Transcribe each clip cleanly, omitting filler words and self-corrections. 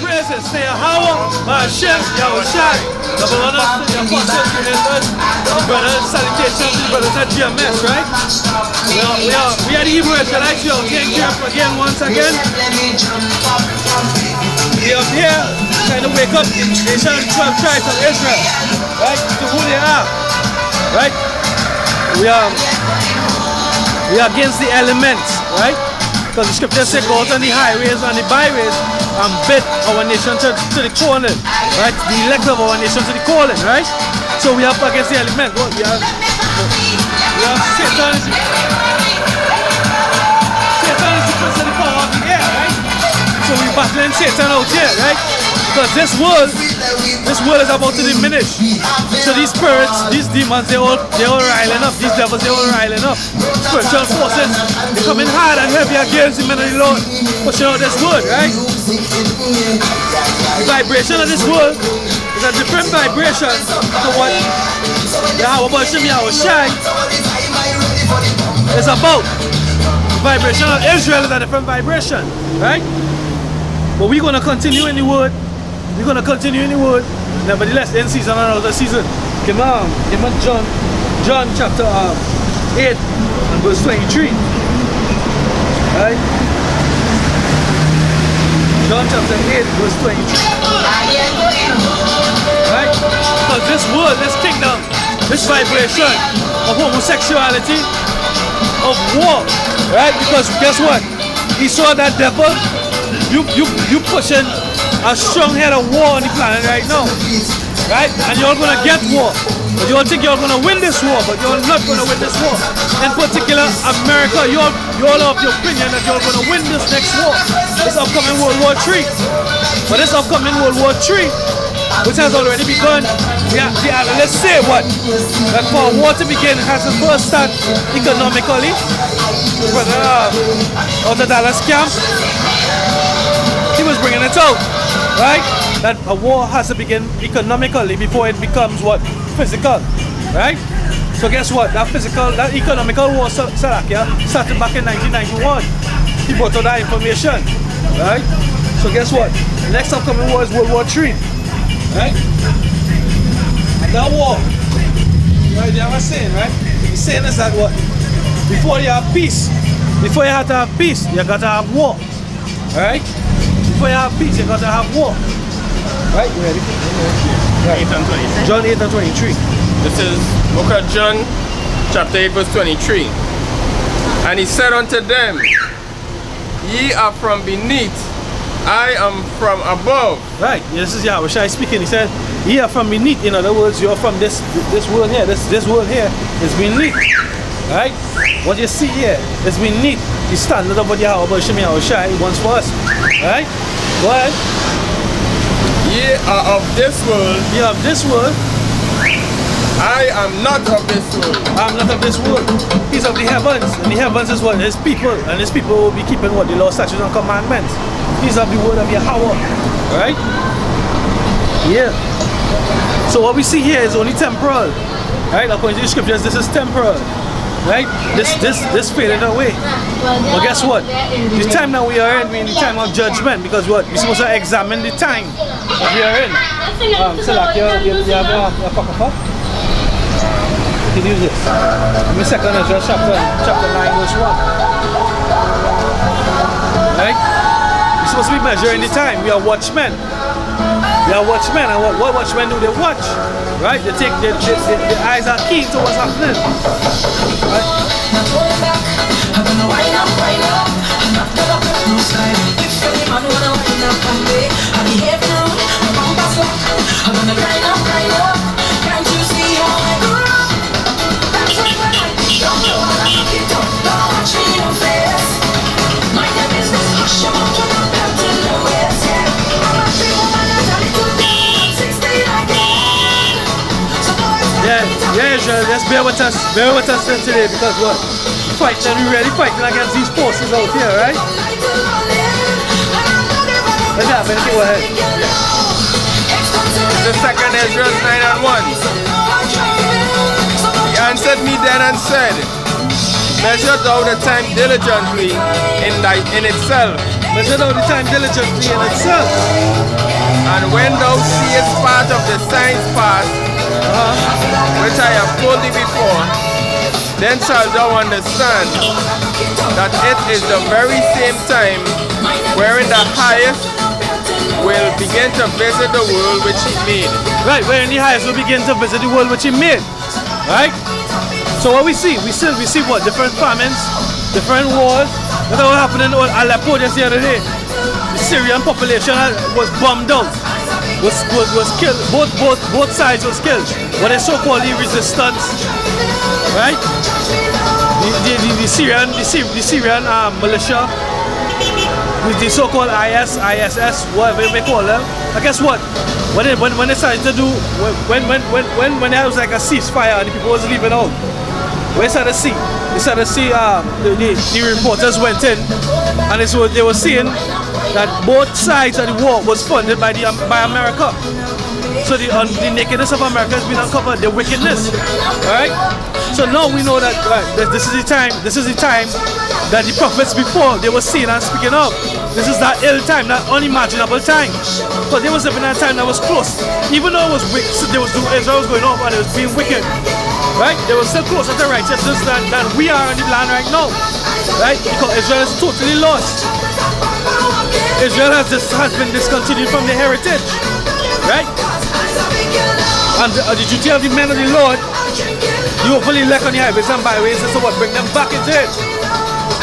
praises. Say Yahweh, Hashem, Yahushai. Number one, the apostles, the elders, the brothers, salutations, the brothers at GMS, right? We are the Hebrew Israelites. We are getting here again, once again. We are here trying to wake up the 12 tribes of Israel, right? To who they are, right? We are against the elements, right? Because the scripture says, go out on the highways and the byways and bid our nation to the calling, right? The elect of our nation to the calling, right? So we are up against the elements. What? We have Satan. Satan is the prince of the power of the air, right? So we're battling Satan out here, right? Because this world is about to diminish. So these spirits, these demons, they're all riling up. These devils, they're all riling up. Spiritual forces, they're coming hard and heavy against the men of the Lord, pushing out this word, right? The vibration of this world is a different vibration to what Yahweh Hashem Yahushai is about. The vibration of Israel is a different vibration, right? But we're going to continue in the word. We're going to continue in the word. Nevertheless, in season and out of season. Come on John chapter 8 and verse 23. Right? John chapter 8 verse 23. Right? Because this world, this kingdom, this vibration of homosexuality, of war, right? Because guess what? He saw that devil. You pushing a strong head of war on the planet right now, right? And you're gonna get war, but you all think you're gonna win this war, but you're not gonna win this war. In particular, America, you all have the opinion that you're gonna win this next war, this upcoming World War III. But this upcoming World War III, which has already begun, the analysts say what? That for a war to begin, it has to first start economically. Out of Dallas camp, he was bringing it out, right? That a war has to begin economically before it becomes what? Physical, right? So guess what? That economical war, Salakia, started back in 1991. He brought out that information, right? So guess what? The next upcoming war is World War III, right? And that war, right? They have a saying, right? The saying is that what? Before you have peace, before you have to have peace, you got to have war, right? Before you have peace, you got to have war. Right? You ready? Right. 8 and 23. John 8 and 23. This is book of John, chapter 8, verse 23. And he said unto them, ye are from beneath, I am from above. Right. This is Yahushai speaking. He said, ye are from beneath. In other words, you're from this world here. This world here is beneath. Right? What you see here is beneath the standard of what Yahweh Hashem Yahushai wants for us. Right? Go ahead. Ye are of this world. Ye are of this world. I am not of this world. I am not of this world. He's of the heavens. And the heavens is what? His people. And his people will be keeping what? The law, statutes, and commandments. He's of the word of Yahweh. Right? Yeah. So what we see here is only temporal. Right? According to the scriptures, this is temporal. Right? This faded away. But guess what? The time that we are in, we're in the time of judgment. Because what? We're supposed to examine the time that we are in. Salakia, you have a pocket. You can use this. Give me a second, Ezra, chapter 9, verse 1. Right? We're supposed to be measuring the time. We are watchmen. We are watchmen, and what watchmen do? They watch. Right? They take their eyes are keen to what's happening. Right? Yeah, just bear with us today, because what? Fighting, and we're really fighting against these forces out here, right? Let's have it, go ahead. The second Ezra 9 and 1. He answered me then and said, measure thou the time diligently in itself, Measure out the time diligently in itself. And when thou seest part of the signs past, which I have told thee before, then shalt thou understand that it is the very same time wherein the highest will begin to visit the world which he made. Right, wherein the highest will begin to visit the world which he made. Right? So what we see? We see what? Different famines, different wars. That's what happened in Aleppo just the other day. The Syrian population was bombed out. Was killed. Both sides was killed. What they so-called the resistance. Right? The Syrian militia, with the so-called ISS, whatever you may call them. I guess what? When they started to do, when there was like a ceasefire and the people was leaving out, we started to see the reporters went in, and they were seeing that both sides of the war was funded by America. So the nakedness of America has been uncovered, the wickedness, right? So now we know that this is the time that the prophets before they were seeing and speaking of. This is that ill time, that unimaginable time. But they was living in a time that was close. Even though it was wicked, Israel was going off and it was being wicked. Right? They were still closer to righteousness than we are in the land right now. Right? Because Israel is totally lost. Israel has been discontinued from their heritage. Right? And the duty of the men of the Lord, you hopefully elect on the highways and byways, is to what? Bring them back into it.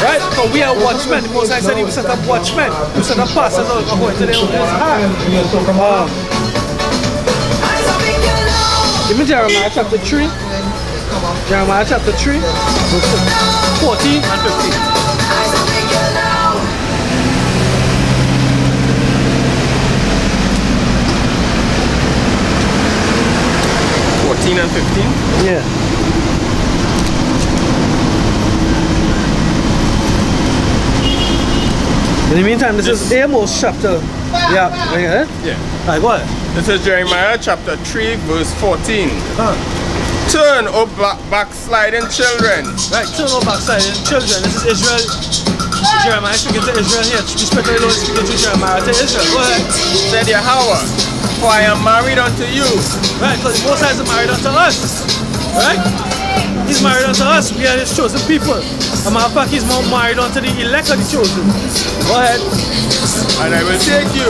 Right? Because we are watchmen. The Most High said he will set up watchmen. He will set up pastors according to their own heart. Give me Jeremiah chapter 3. Jeremiah chapter 3, verses 14 and 15. 14 and 15? Yeah. In the meantime, this is Amos chapter. Yeah. Yeah. Alright, go ahead. This is Jeremiah chapter 3, verse 14. Turn, O backsliding children. Right, turn, O backsliding children. This is Israel. Jeremiah speaking to Israel here. The Spirit of the Lord speaking to Jeremiah to Israel. Go ahead. Said Yahweh, for I am married unto you. Right, because the Most High is married unto us. Right? He's married unto us. We are his chosen people. As a matter of fact, he's more married unto the elect of the chosen. Go ahead. And I will take you,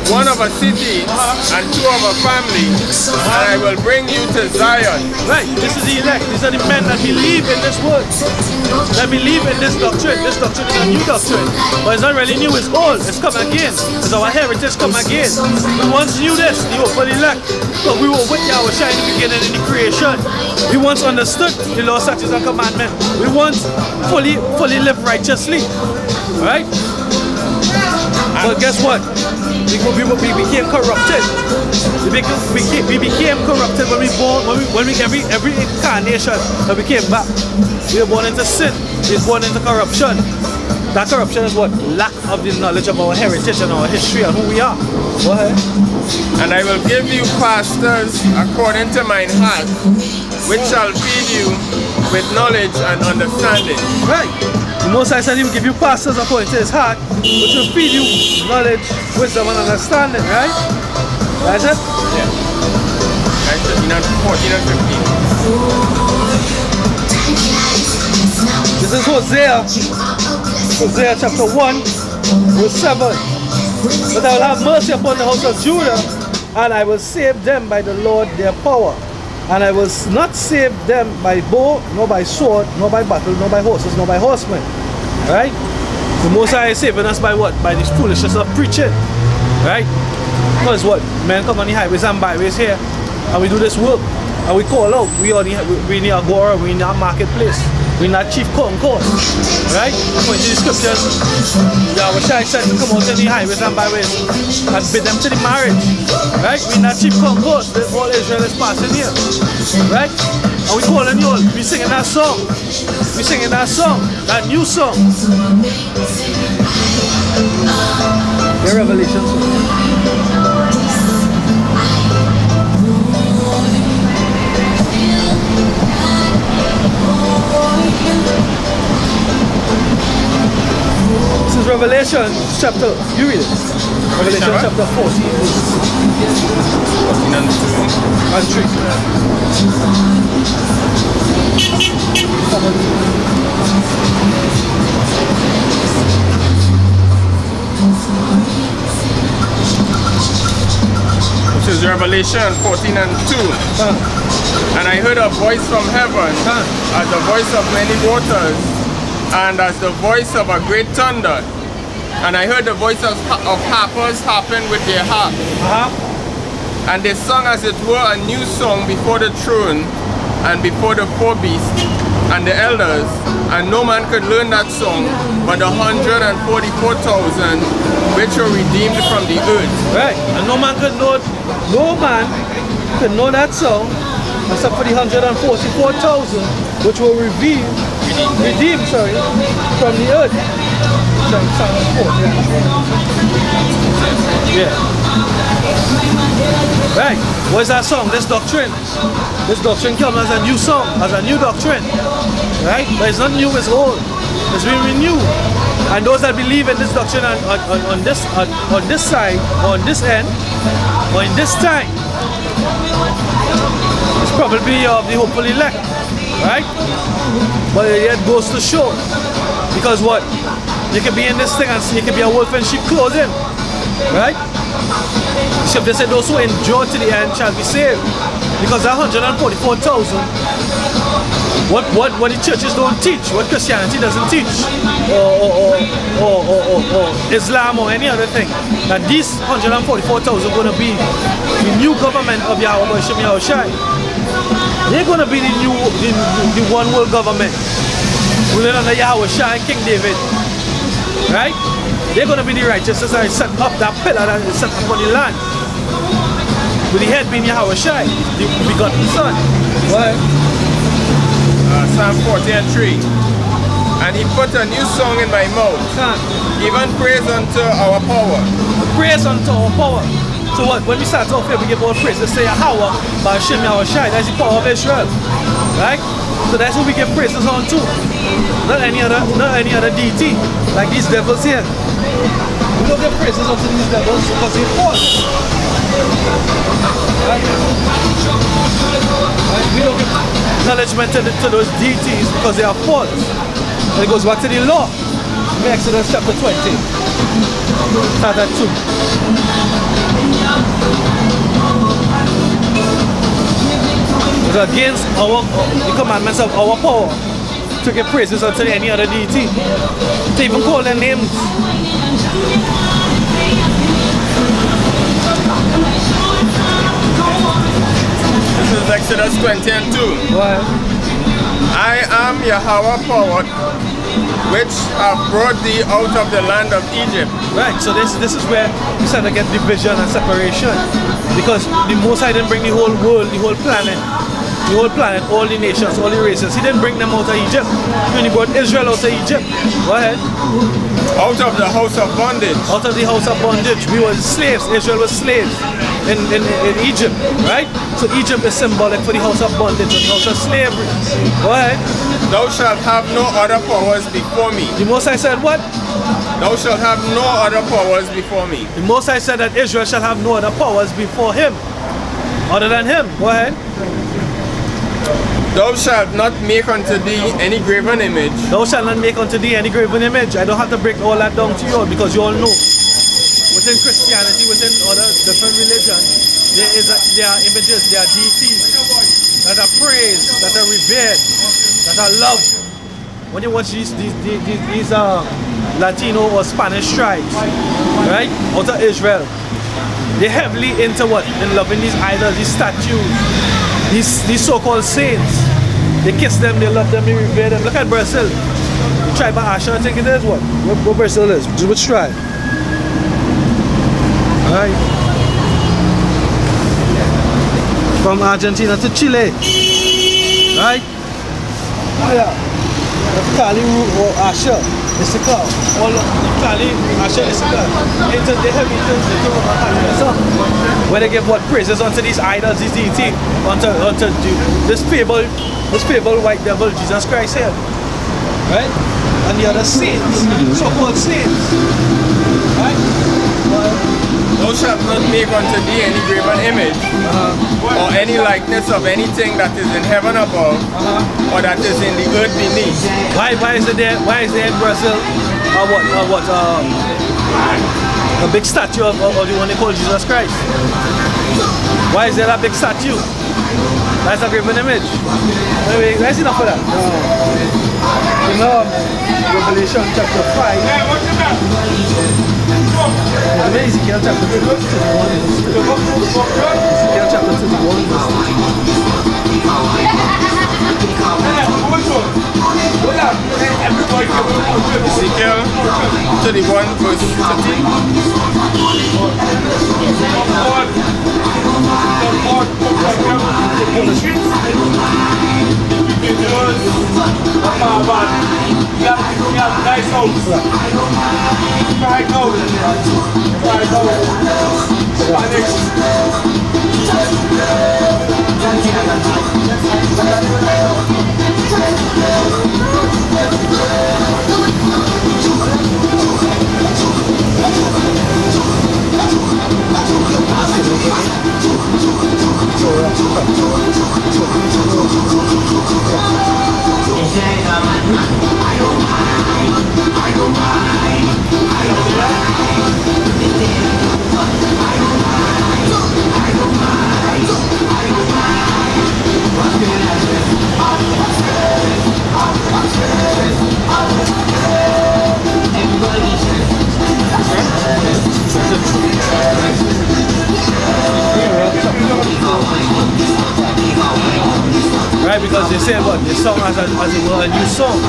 one of a city and two of a family, and I will bring you to Zion. Right, this is the elect. These are the men that believe in this word. That believe in this doctrine. This doctrine is a new doctrine. But it's not really new, it's old. It's come again. It's our heritage come again. We once knew this, the hopeful elect. But we were with Yahweh in the beginning in the creation. We once understood the law, statutes, and commandments. We once fully lived righteously. Right? But guess what? We became corrupted. We became corrupted when we born. When we every incarnation that we came back. We were born into sin. We were born into corruption. That corruption is what? Lack of the knowledge of our heritage and our history and who we are. Go ahead. And I will give you pastors according to mine heart, which shall feed you with knowledge and understanding. Right. The Most High said he will give you pastors according to his heart, which will feed you knowledge, wisdom, and understanding, right? That's it? Yeah. 14 and 15. This is Hosea chapter 1, verse 7. But I will have mercy upon the house of Judah, and I will save them by the Lord their power. And I will not save them by bow, nor by sword, nor by battle, nor by horses, nor by horsemen. Right? The Most High is saving us by what? By this foolishness of preaching. Right? Because what? Men come on the highways and byways here, and we do this work. And we call out. We need Agora, we need a marketplace. We need chief concourse. Right? According to the scriptures, Yahweh said to come out in the highways and byways and bid them to the marriage. Right? We need chief concourse. All Israel is passing here. Right? And we calling you all. We singing that song. We singing that song. That new song. The Revelation song. Revelation chapter, you read it. Revelation chapter 14 and 3. This is Revelation 14 and 2. And I heard a voice from heaven, as the voice of many waters, and as the voice of a great thunder. And I heard the voice of harpers harping with their harp. And they sung as it were a new song before the throne, and before the four beasts, and the elders. And no man could learn that song, but 144,000 which were redeemed from the earth. Right, and no man could know that song except for the 144,000 which were redeemed from the earth. Yeah. Right, what is that song? This doctrine. This doctrine comes as a new song, as a new doctrine. Right? But it's not new, it's old. It's been renewed. And those that believe in this doctrine on this side, or on this end, or in this time, it's probably of the hopeful elect. Right? But it yet goes to show. Because what? You can be in this thing and you can be a wolf in sheep clothing. Right? So they said those who endure to the end shall be saved. Because that 144,000, what the churches don't teach, what Christianity doesn't teach, or Islam or any other thing, that these 144,000 are going to be the new government of Yahweh Hashem Yahushai. They're going to be the one world government ruling under Yahweh Shai and King David. Right? They're going to be the righteousness that set up that pillar that is set up on the land. With the head being Yahweh Shai, the begotten Son. Right? Psalm 40 and 3. And he put a new song in my mouth, even praise unto our power. Praise unto our power. So what? When we start off here, we give all praise. Let's say Yahweh, by Hashem Yahweh Shai. That's the power of Israel. Right? So that's who we give praises on to. Not any other deity, like these devils here. We don't give praises unto these devils because they're false. Right? We don't give acknowledgement to those deities because they are false. And it goes back to the law. Exodus chapter 20. Start at 2. It's against the commandments of our power to give praises unto any other deity, to even call their names. This is Exodus 20 and 2. What? I am Yahweh power, which have brought thee out of the land of Egypt. Right, so this is where we start to get division and separation. Because the Most High didn't bring the whole world, the whole planet, all the nations, all the races. He didn't bring them out of Egypt. He only brought Israel out of Egypt. Go ahead. Out of the house of bondage. Out of the house of bondage. We were slaves. Israel was slaves in Egypt, right? So Egypt is symbolic for the house of bondage and the house of slavery. Go ahead. Thou shalt have no other powers before me. The Most High said what? Thou shalt have no other powers before me. The Most High said that Israel shall have no other powers before him, other than him. Go ahead. Thou shalt not make unto thee any graven image. Thou shalt not make unto thee any graven image. I don't have to break all that down to you all because you all know. Within Christianity, within other different religions, there are images, there are deities that are praised, that are revered, that are loved. When you watch these Latino or Spanish tribes, right, out of Israel, they're heavily into what? In loving these idols, these statues, these so-called saints. They kiss them, they love them, they revere them. Look at Brazil. The tribe of Asher, I think it is what? What Brazil is? Which tribe? Alright. From Argentina to Chile. Right? Oh yeah. Kali or Asher. It's the car. All of Kali, Asher is the car. They have where they give what praises unto these idols, these deities, unto this fabled white devil, Jesus Christ here. Right? and the other saints, so-called saints. Right? Thou shalt not make unto thee any graven image, or any likeness of anything that is in heaven above, or that is in the earth beneath. Why is there in Brazil a big statue of the one they call Jesus Christ? Why is there a big statue? That's a graven image. Anyway, let's enough for that. Revelation chapter 5. Ezekiel chapter 31. Ezekiel chapter 31. Ezekiel 31 verse 13. Right, because they say what the song as it were a new song.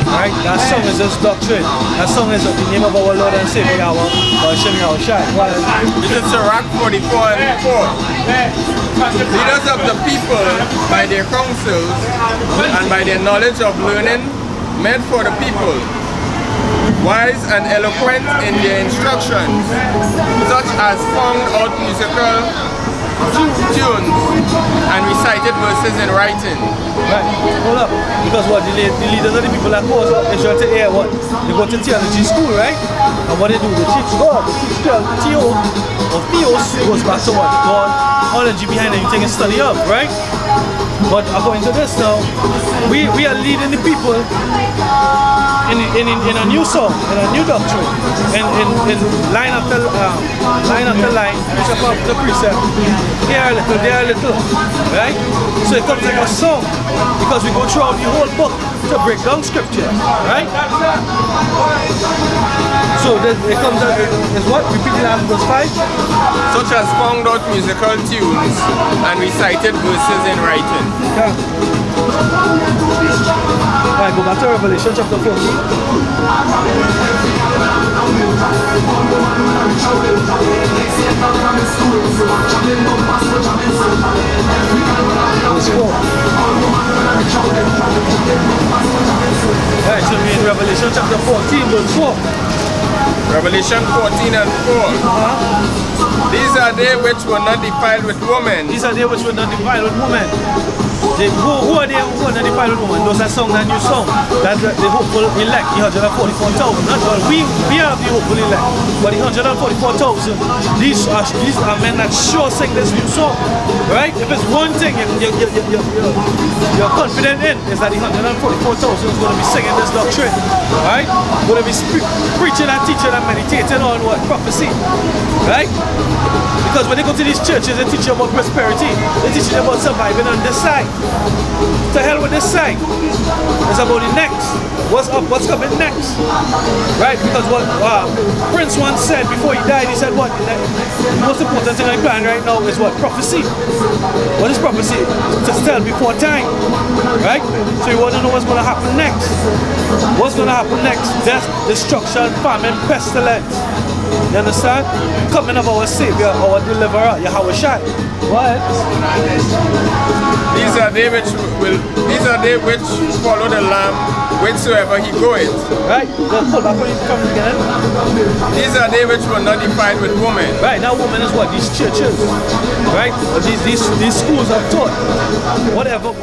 Right? That song is just doctrine. That song is the name of our Lord and Savior, Hashem Yahushai. This is Sirach 44 and 4. Leaders of the people by their counsels and by their knowledge of learning meant for the people, wise and eloquent in their instructions, such as found out musical tunes and recited verses in writing. Right, hold up. Because what the leaders of the people that cause they try to hear what? They go to theology school, right? And what they do, they teach God, they teach Theo or Theos goes back to what? God, knowledge behind anything and study up, right? But according to this now, we are leading the people in a new song, in a new doctrine, in line after line, precept after precept, here a little, there a little, right? So it comes like a song, because we go throughout the whole book to break down scripture, right? So it comes out, is what? Repeat it after verse 5? Such as found out musical tunes and recited verses in writing. Yeah. Alright, go back to Revelation chapter 14. Verse 4. Alright, so we're in Revelation chapter 14, verse 4. Revelation 14 and 4. These are they which were not defiled with women. These are they which were not defiled with women. Who are they who are not defiled with women? Those that song that new song. That the hopeful elect, the 144,000. Not all. We are the hopeful elect. But the 144,000, these are men that sure sing this new song. Right? If it's one thing you're confident in, is that the 144,000 is going to be singing this doctrine. Right? Going to be preaching and teaching and meditating on what? Prophecy. Right? Because when they go to these churches, they teach you about prosperity. They teach you about surviving on this side. To hell with this side. It's about the next. What's up? What's coming next? Right? Because what Prince once said before he died, he said what? The most important thing I plan right now is what? Prophecy. What is prophecy? To tell before time. Right? So you want to know what's going to happen next. What's going to happen next? Death, destruction, famine, pestilence. You understand? Coming of our Savior, our Deliverer, Yahushai. What? These are they which follow the Lamb whithersoever he goeth. Right? Pull back when you come again. These are they which were not defiled with women. Right, now women is what? These churches. Right? These schools are taught. Whatever.